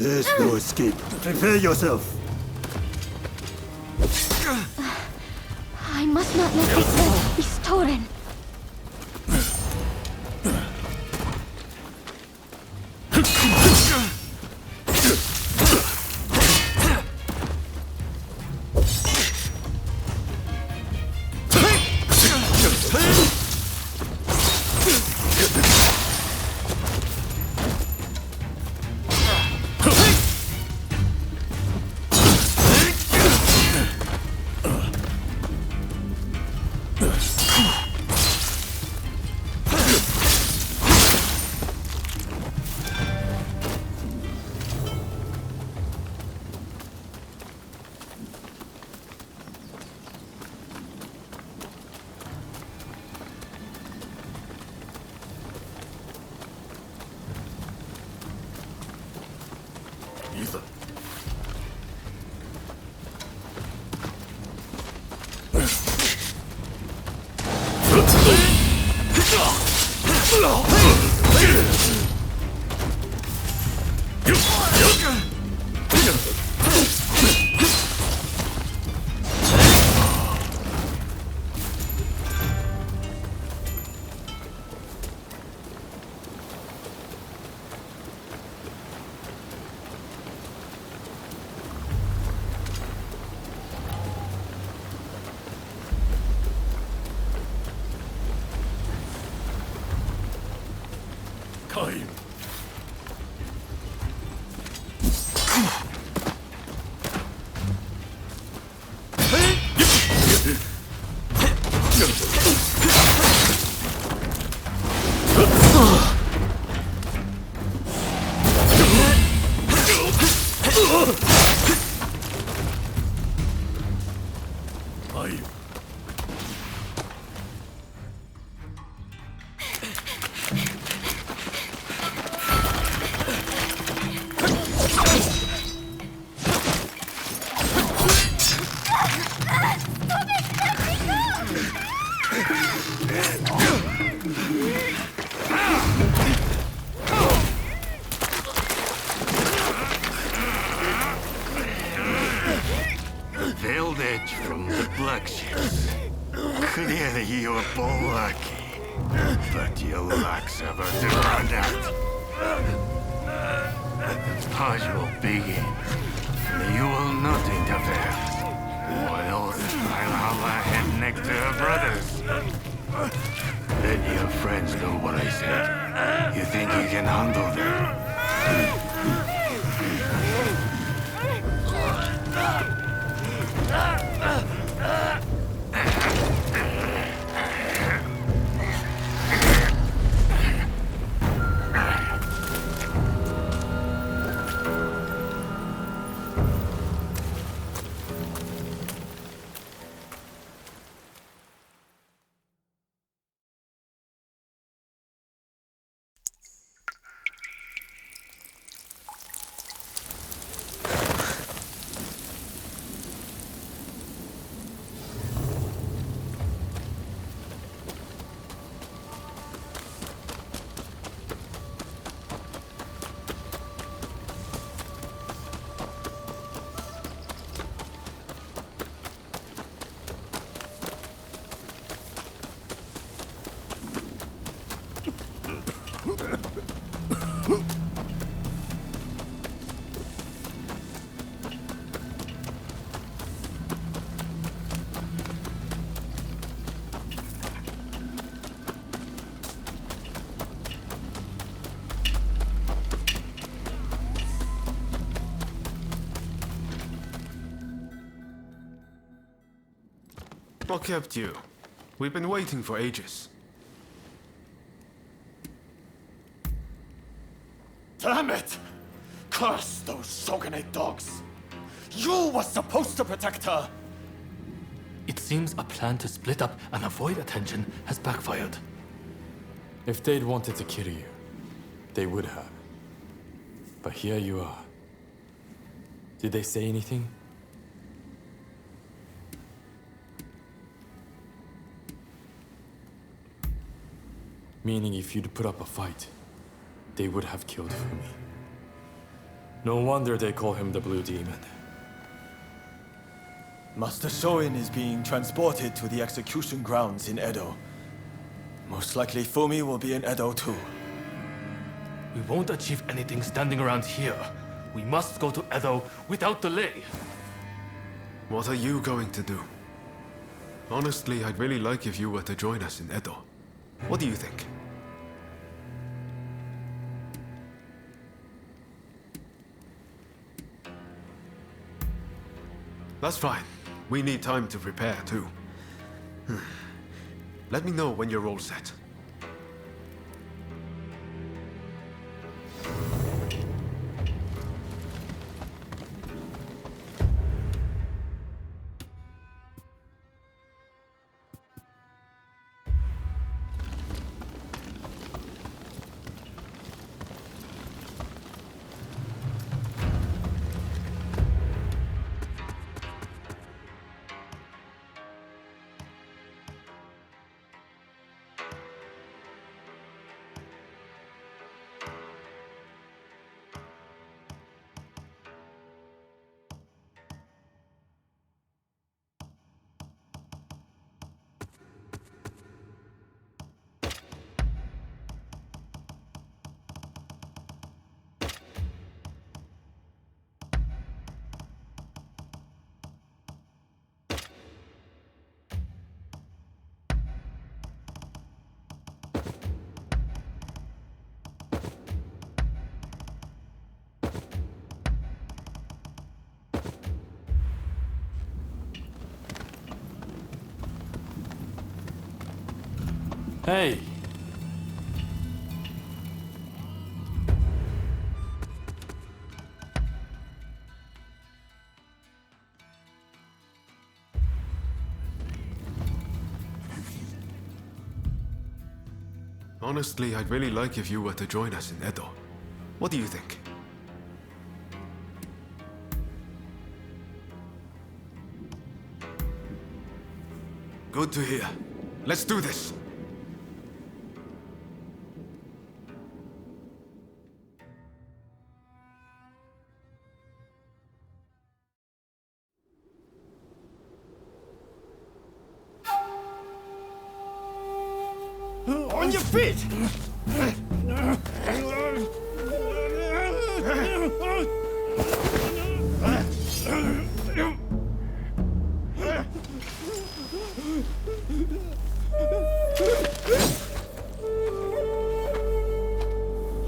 There's no escape. Prepare yourself. I must not let this land be stolen. Veiled edge from the black ships. Clearly you're lucky, but your luck's about to run out. The purge will begin. You will not interfere, or else I'll have a head next to her brothers. Let your friends know what I said. You think you can handle them? What kept you? We've been waiting for ages. Damn it! Curse those Shogunate dogs! You were supposed to protect her! It seems a plan to split up and avoid attention has backfired. If they'd wanted to kill you, they would have. But here you are. Did they say anything? Meaning if you'd put up a fight, they would have killed Fumi. No wonder they call him the Blue Demon. Master Shoin is being transported to the execution grounds in Edo. Most likely Fumi will be in Edo too. We won't achieve anything standing around here. We must go to Edo without delay. What are you going to do? Honestly, I'd really like if you were to join us in Edo. What do you think? That's fine. We need time to prepare, too. Let me know when you're all set. Hey! Honestly, I'd really like if you were to join us in Edo. What do you think? Good to hear. Let's do this! On your feet!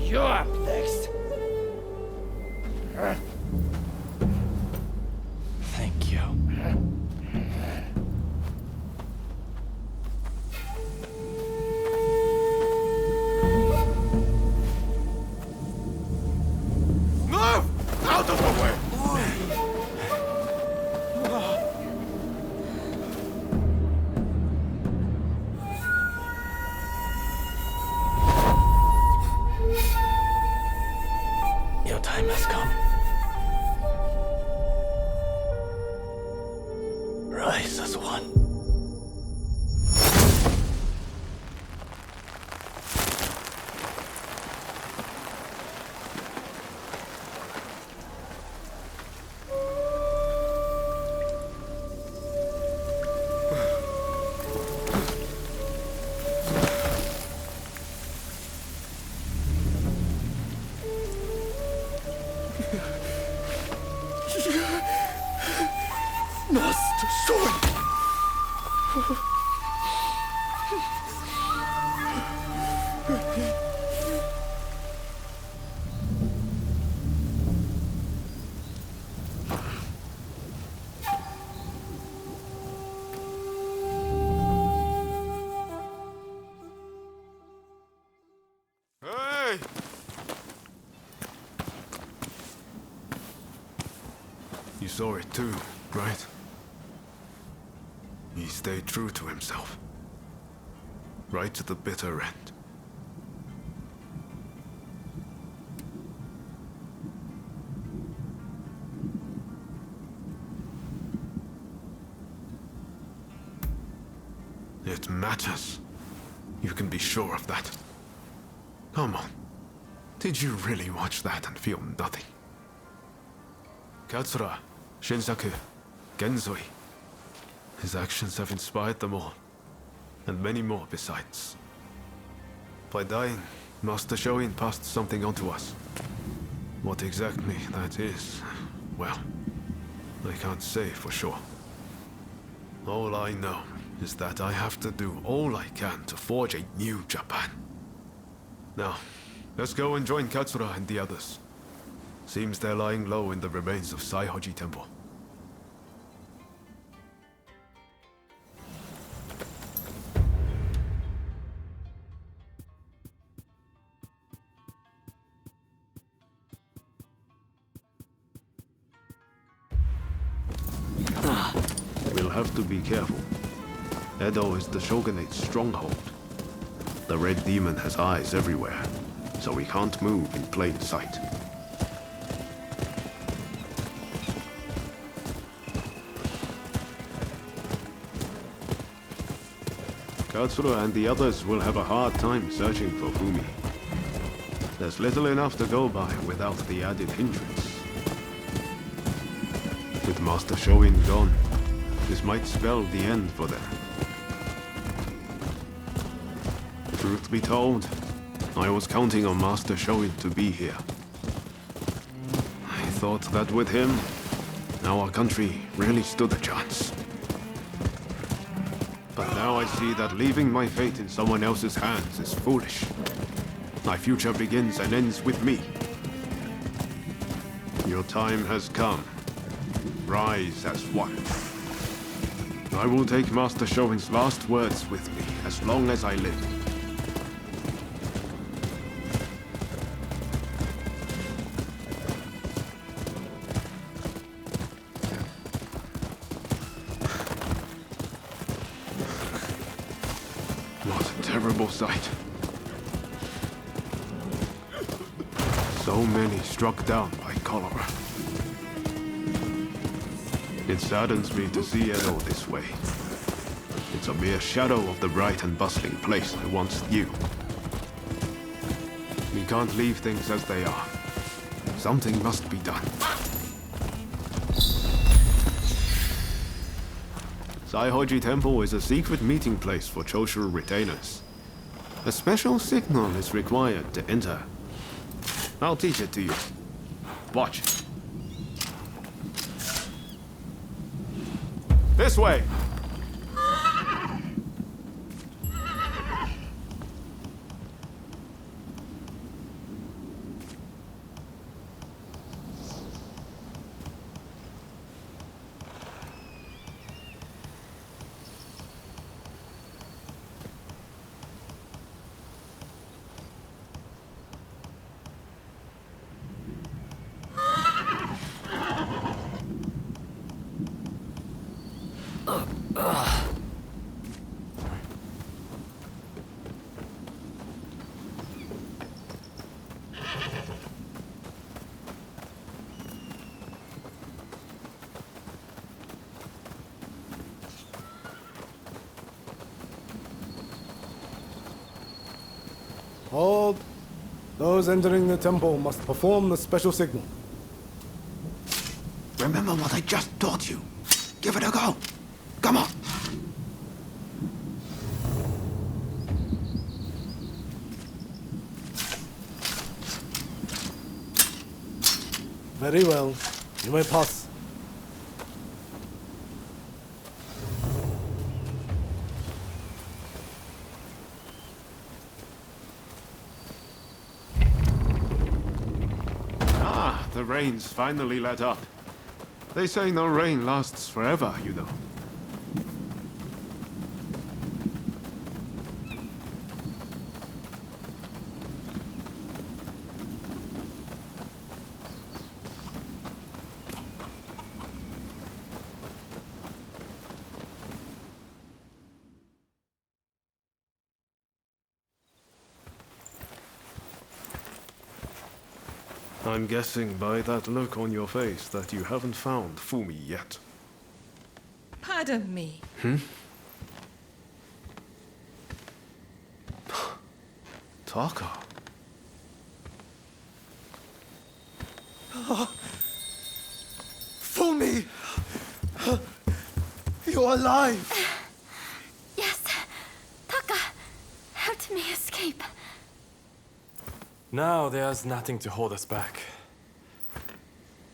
You're up next. Thank you. Move! Out of the way! Your time has come. Rise as one. Master Shoin! Hey! You saw it too, right? He stayed true to himself. Right to the bitter end. It matters. You can be sure of that. Come on. Did you really watch that and feel nothing? Katsura, Shinsaku, Genzoi. His actions have inspired them all, and many more besides. By dying, Master Shoin passed something on to us. What exactly that is, well, I can't say for sure. All I know is that I have to do all I can to forge a new Japan. Now, let's go and join Katsura and the others. Seems they're lying low in the remains of Saihoji Temple. We'll have to be careful. Edo is the Shogunate's stronghold. The Red Demon has eyes everywhere, so we can't move in plain sight. Katsura and the others will have a hard time searching for Fumi. There's little enough to go by without the added hindrance. With Master Shoin gone, this might spell the end for them. Truth be told, I was counting on Master Shoin to be here. I thought that with him, our country really stood a chance. But now I see that leaving my fate in someone else's hands is foolish. My future begins and ends with me. Your time has come. Rise as one. I will take Master Shoin's last words with me as long as I live. What a terrible sight. So many struck down by cholera. It saddens me to see Edo this way. It's a mere shadow of the bright and bustling place I once knew. We can't leave things as they are. Something must be done. Saihoji Temple is a secret meeting place for Choshu retainers. A special signal is required to enter. I'll teach it to you. Watch. This way! Hold. Those entering the temple must perform the special signal. Remember what I just taught you. Give it a go. Come on. Very well. You may pass. The rain's finally let up. They say no rain lasts forever, you know. I'm guessing by that look on your face that you haven't found Fumi yet. Pardon me. Taka. also alive! Yes. Taka helped me escape. Now there's nothing to hold us back.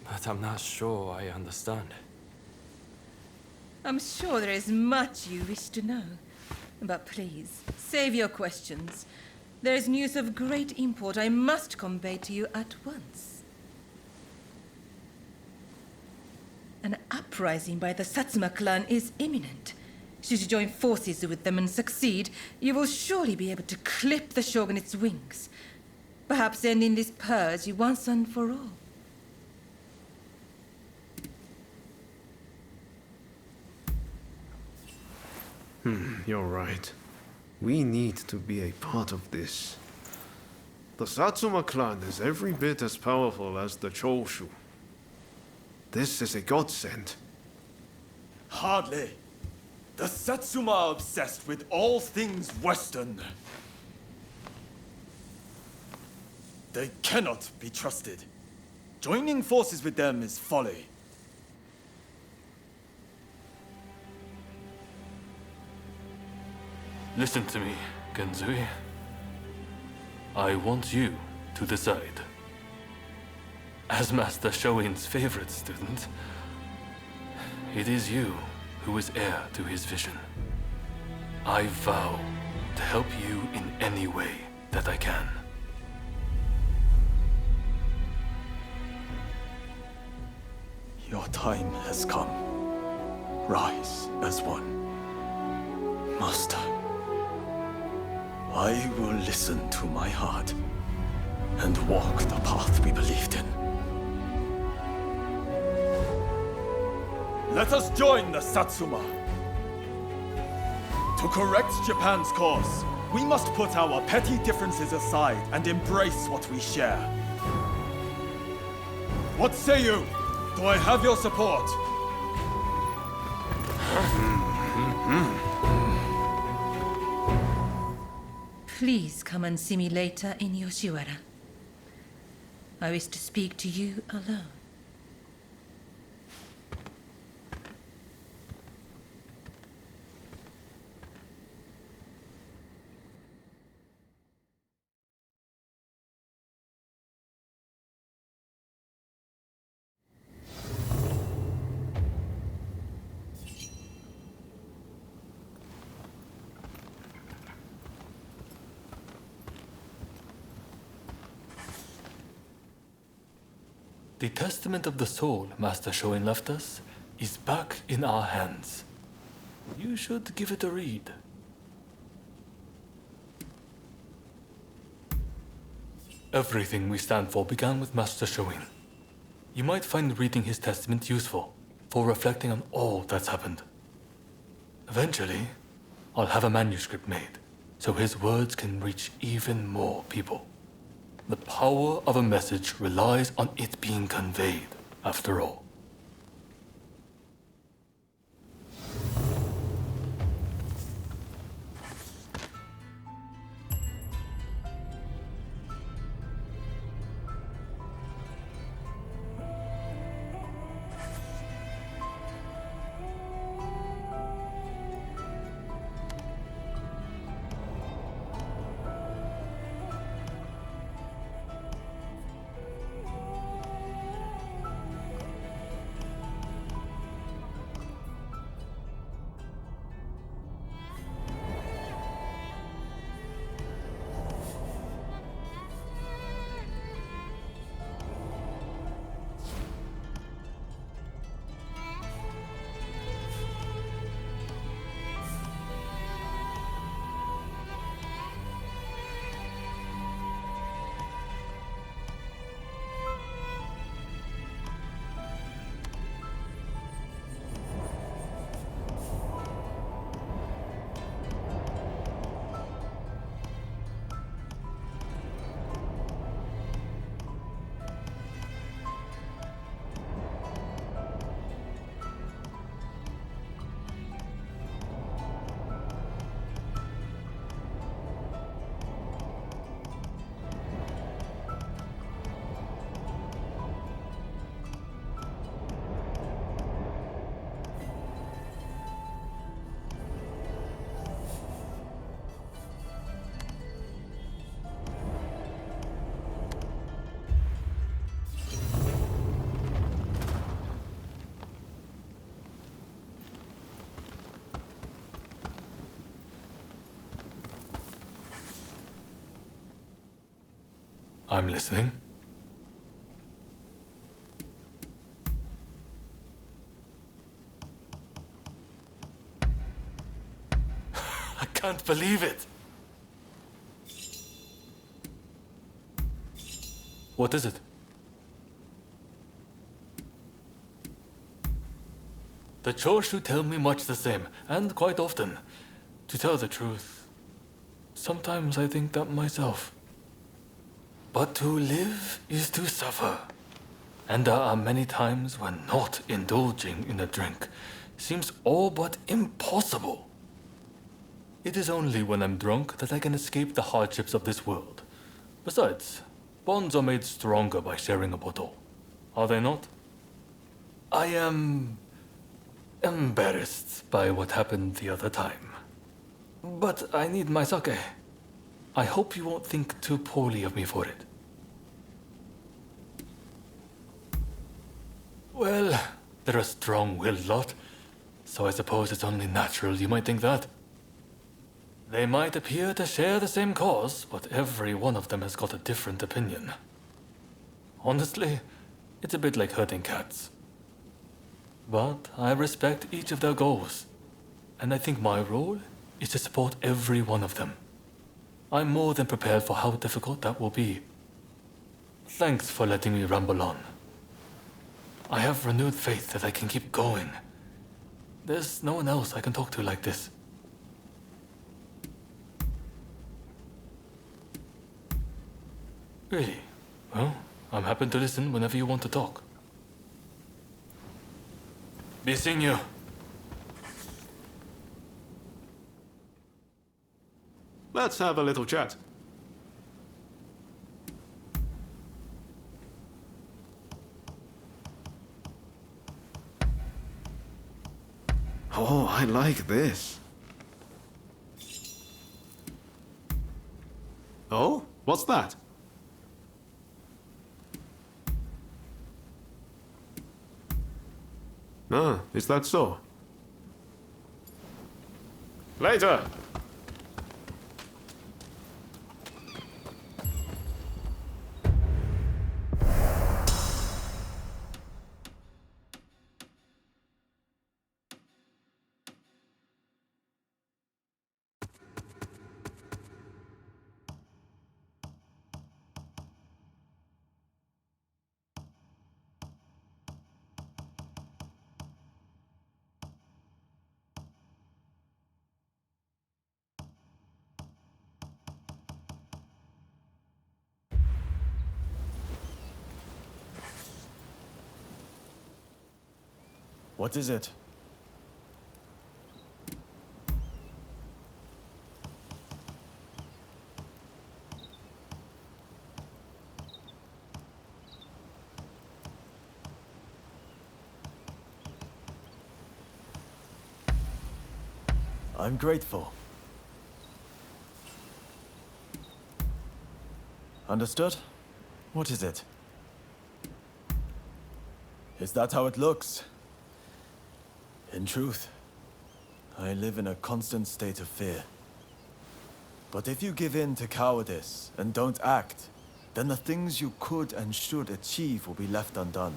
But I'm not sure I understand. I'm sure there is much you wish to know. But please, save your questions. There is news of great import I must convey to you at once. An uprising by the Satsuma clan is imminent. Should you join forces with them and succeed, you will surely be able to clip the shogunate's wings. Perhaps ending this purge once and for all. You're right. We need to be a part of this. The Satsuma clan is every bit as powerful as the Choshu. This is a godsend. Hardly. The Satsuma are obsessed with all things Western. They cannot be trusted. Joining forces with them is folly. Listen to me, Genzui. I want you to decide. As Master Shoin's favorite student, it is you who is heir to his vision. I vow to help you in any way that I can. Your time has come. Rise as one. Master, I will listen to my heart and walk the path we believed in. Let us join the Satsuma. To correct Japan's course, we must put our petty differences aside and embrace what we share. What say you? Do I have your support? Please come and see me later in Yoshiwara. I wish to speak to you alone. The Testament of the Soul Master Shoin left us is back in our hands. You should give it a read. Everything we stand for began with Master Shoin. You might find reading his testament useful for reflecting on all that's happened. Eventually, I'll have a manuscript made so his words can reach even more people. The power of a message relies on it being conveyed, after all. I'm listening. I can't believe it. What is it? The Choshu tell me much the same, and quite often. To tell the truth, sometimes I think that myself. But to live is to suffer. And there are many times when not indulging in a drink seems all but impossible. It is only when I'm drunk that I can escape the hardships of this world. Besides, bonds are made stronger by sharing a bottle. Are they not? I am embarrassed by what happened the other time. But I need my sake. I hope you won't think too poorly of me for it. Well, they're a strong-willed lot, so I suppose it's only natural you might think that. They might appear to share the same cause, but every one of them has got a different opinion. Honestly, it's a bit like herding cats. But I respect each of their goals, and I think my role is to support every one of them. I'm more than prepared for how difficult that will be. Thanks for letting me ramble on. I have renewed faith that I can keep going. There's no one else I can talk to like this. Really? Well, I'm happy to listen whenever you want to talk. Be seeing you. Let's have a little chat. Oh, I like this. Oh, what's that? Ah, is that so? Later! What is it? I'm grateful. Understood? What is it? Is that how it looks? In truth, I live in a constant state of fear. But if you give in to cowardice and don't act, then the things you could and should achieve will be left undone.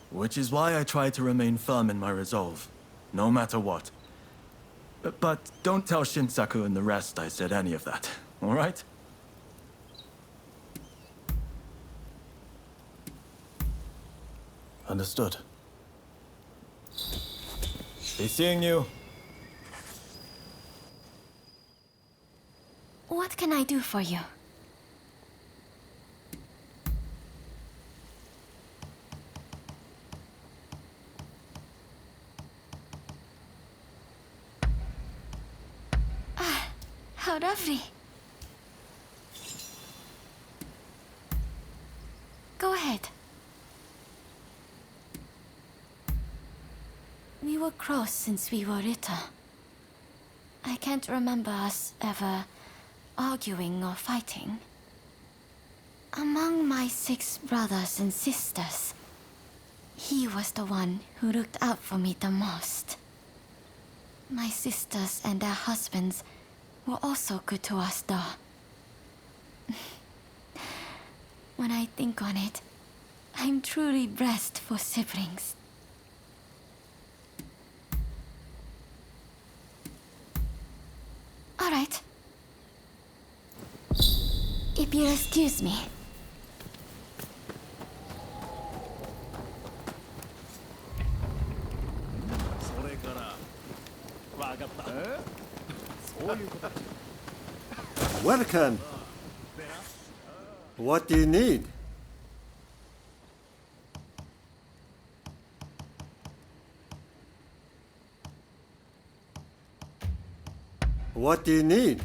Which is why I try to remain firm in my resolve, no matter what. But don't tell Shinsaku and the rest I said any of that, all right? Understood. Be seeing you. What can I do for you? Ah, how lovely. Go ahead. We were close since we were little. I can't remember us ever arguing or fighting. Among my 6 brothers and sisters, he was the one who looked out for me the most. My sisters and their husbands were also good to us, though. When I think on it, I'm truly blessed for siblings. All right. If you'll excuse me. Welcome. What do you need? What do you need?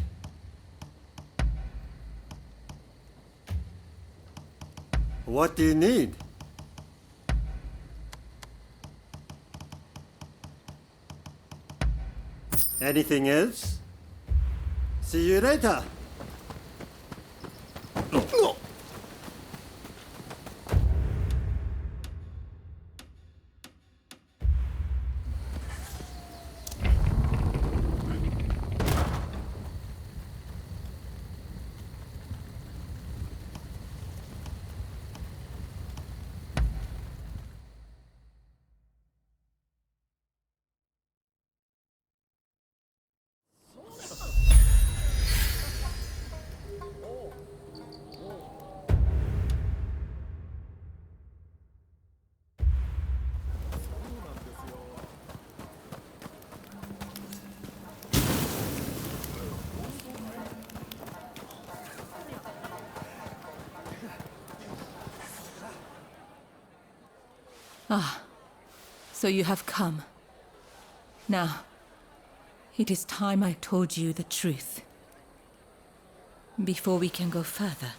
What do you need? Anything else? See you later. So you have come. Now, it is time I told you the truth. Before we can go further,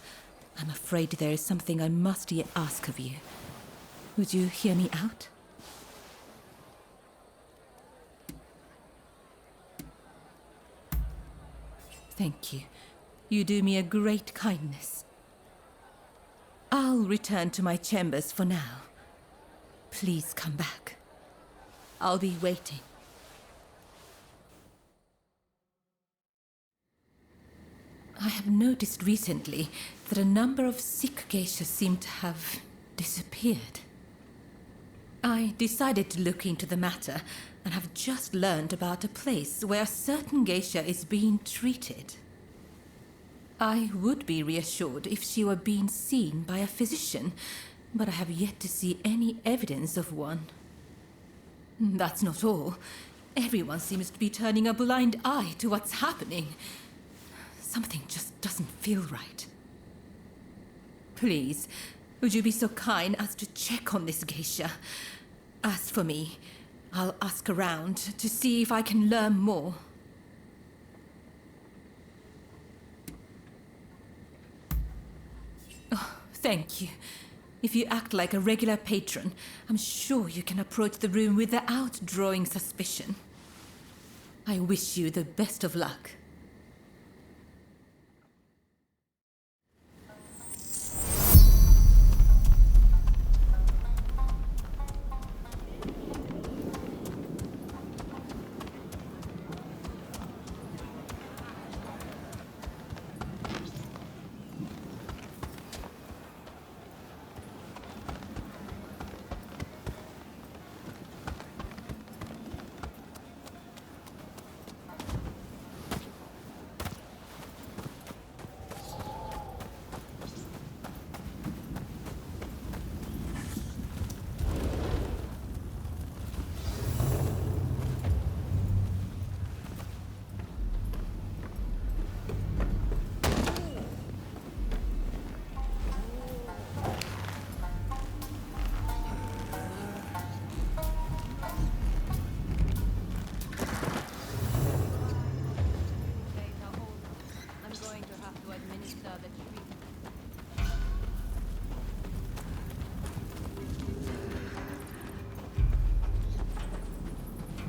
I'm afraid there is something I must yet ask of you. Would you hear me out? Thank you. You do me a great kindness. I'll return to my chambers for now. Please come back. I'll be waiting. I have noticed recently that a number of sick geishas seem to have disappeared. I decided to look into the matter and have just learned about a place where a certain geisha is being treated. I would be reassured if she were being seen by a physician, but I have yet to see any evidence of one. That's not all. Everyone seems to be turning a blind eye to what's happening. Something just doesn't feel right. Please, would you be so kind as to check on this geisha? As for me, I'll ask around to see if I can learn more. Oh, thank you. If you act like a regular patron, I'm sure you can approach the room without drawing suspicion. I wish you the best of luck.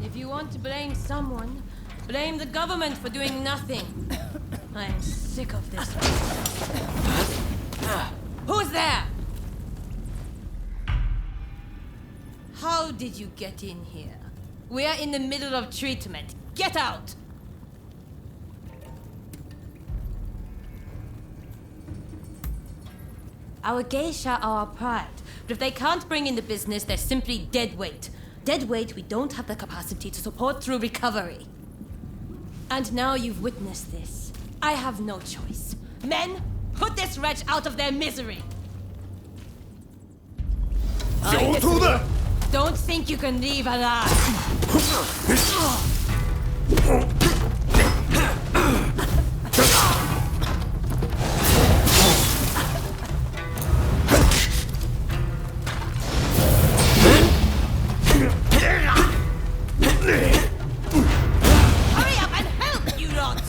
If you want to blame someone, blame the government for doing nothing. I am sick of this. Who's there? How did you get in here? We are in the middle of treatment. Get out! Our geisha are our pride, but if they can't bring in the business, they're simply dead weight. Dead weight we don't have the capacity to support through recovery. And now you've witnessed this. I have no choice. Men, put this wretch out of their misery! Don't think you can leave alive! Hurry up and help, you lot!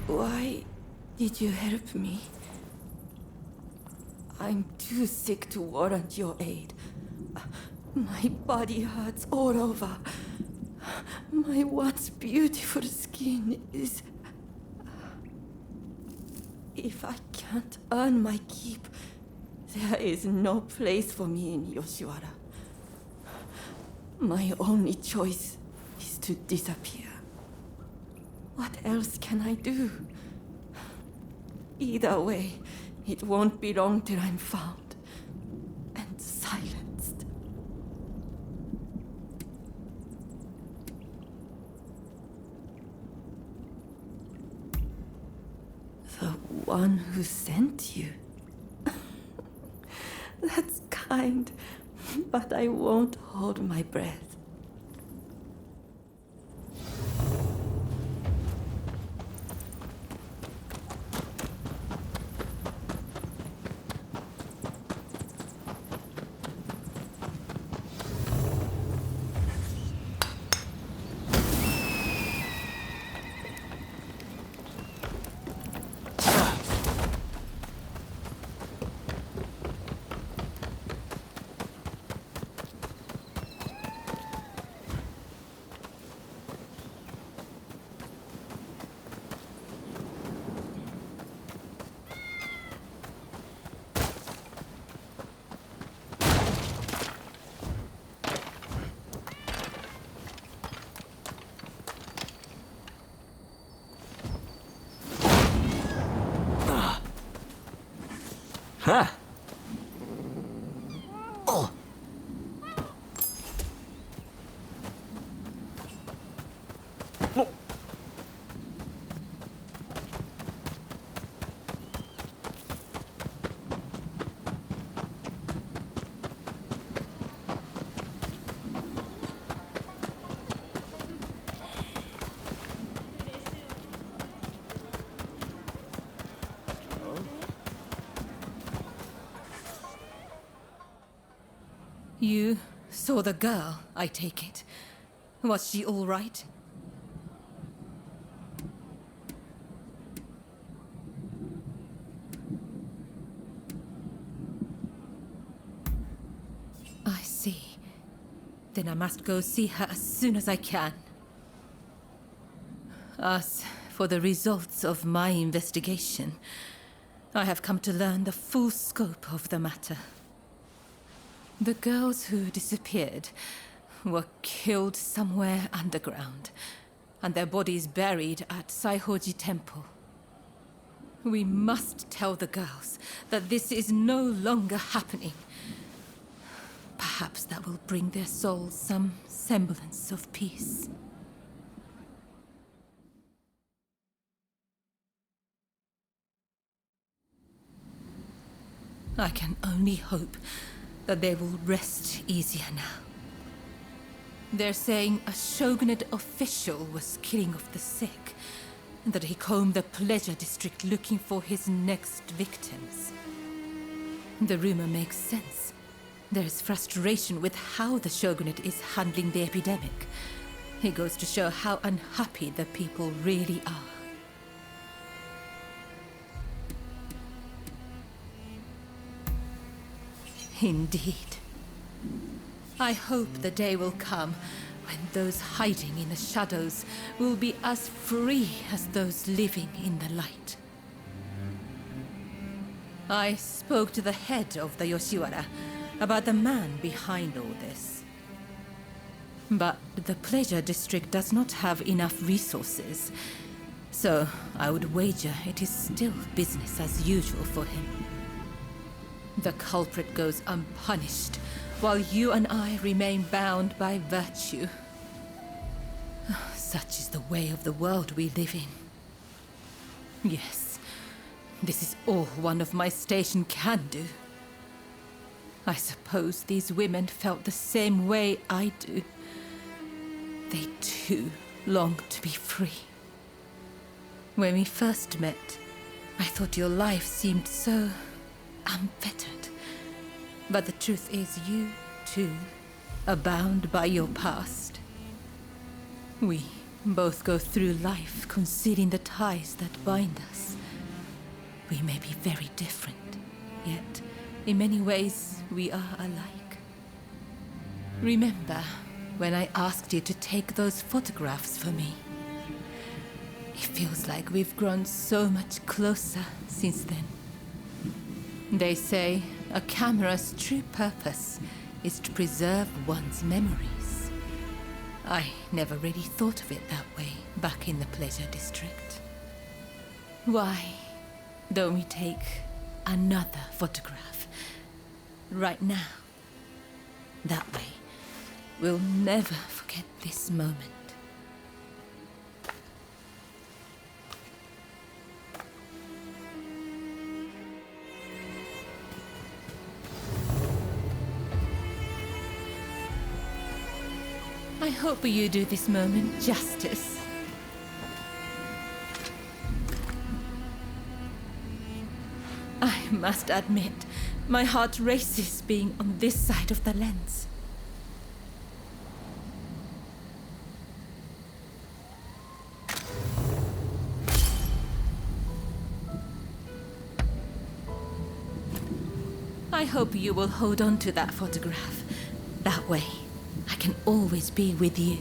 Why did you help me? I'm too sick to warrant your aid. My body hurts all over. My once beautiful skin is... If I can't earn my keep, there is no place for me in Yoshiwara. My only choice is to disappear. What else can I do? Either way, it won't be long till I'm found and silenced. The one who sent you? That's kind, but I won't hold my breath. Huh. Oh. Oh. You saw the girl, I take it. Was she all right? I see. Then I must go see her as soon as I can. As for the results of my investigation, I have come to learn the full scope of the matter. The girls who disappeared were killed somewhere underground, and their bodies buried at Saihoji Temple. We must tell the girls that this is no longer happening. Perhaps that will bring their souls some semblance of peace. I can only hope that they will rest easier now. They're saying a shogunate official was killing off the sick, and that he combed the pleasure district looking for his next victims. The rumor makes sense. There is frustration with how the shogunate is handling the epidemic. It goes to show how unhappy the people really are. Indeed. I hope the day will come when those hiding in the shadows will be as free as those living in the light. I spoke to the head of the Yoshiwara about the man behind all this. But the pleasure district does not have enough resources, so I would wager it is still business as usual for him. The culprit goes unpunished, while you and I remain bound by virtue. Such is the way of the world we live in. Yes, this is all one of my station can do. I suppose these women felt the same way I do. They too long to be free. When we first met, I thought your life seemed so unfettered. But the truth is you, too, are bound by your past. We both go through life concealing the ties that bind us. We may be very different, yet in many ways we are alike. Remember when I asked you to take those photographs for me? It feels like we've grown so much closer since then. They say a camera's true purpose is to preserve one's memories. I never really thought of it that way back in the pleasure district. Why don't we take another photograph right now? That way, we'll never forget this moment. I hope you do this moment justice. I must admit, my heart races being on this side of the lens. I hope you will hold on to that photograph. That way, I can always be with you.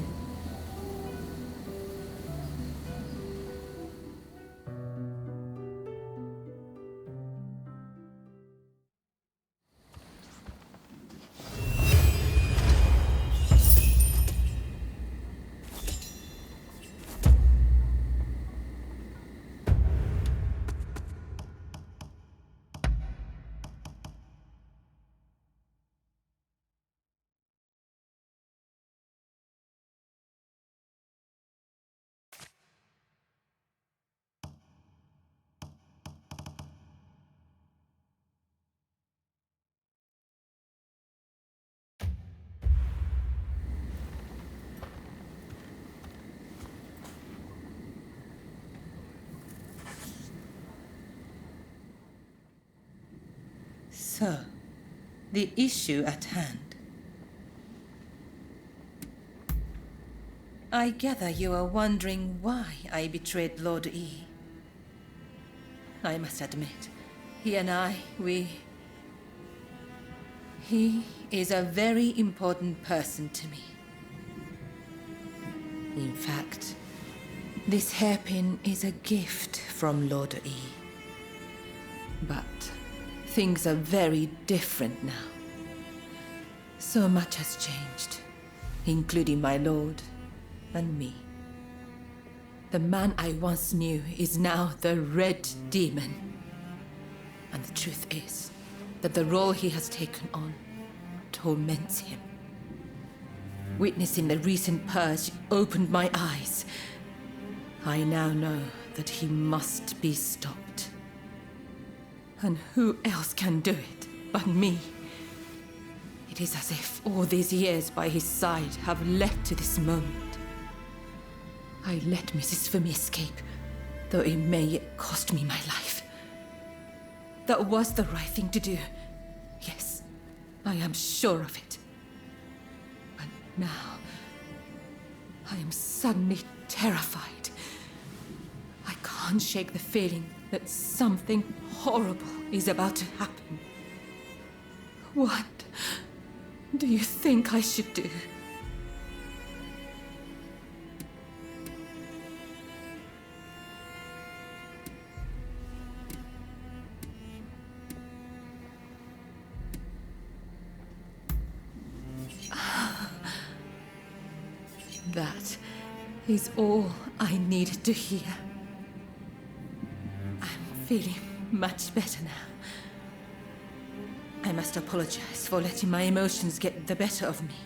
So, the issue at hand. I gather you are wondering why I betrayed Lord E. I must admit, he and I, He is a very important person to me. In fact, this hairpin is a gift from Lord E. But things are very different now. So much has changed, including my lord and me. The man I once knew is now the Red Demon. And the truth is that the role he has taken on torments him. Witnessing the recent purge opened my eyes. I now know that he must be stopped. And who else can do it but me? It is as if all these years by his side have led to this moment. I let Mrs. Fumi escape, though it may yet cost me my life. That was the right thing to do. Yes, I am sure of it. But now, I am suddenly terrified. I can't shake the feeling that something horrible is about to happen. What do you think I should do? That is all I needed to hear. I'm feeling much better now. I must apologize for letting my emotions get the better of me.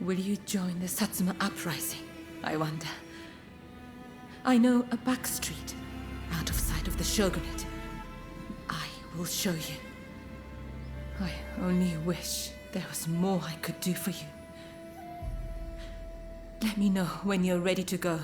Will you join the Satsuma uprising, I wonder? I know a back street, out of sight of the shogunate. I will show you. I only wish there was more I could do for you. Let me know when you're ready to go.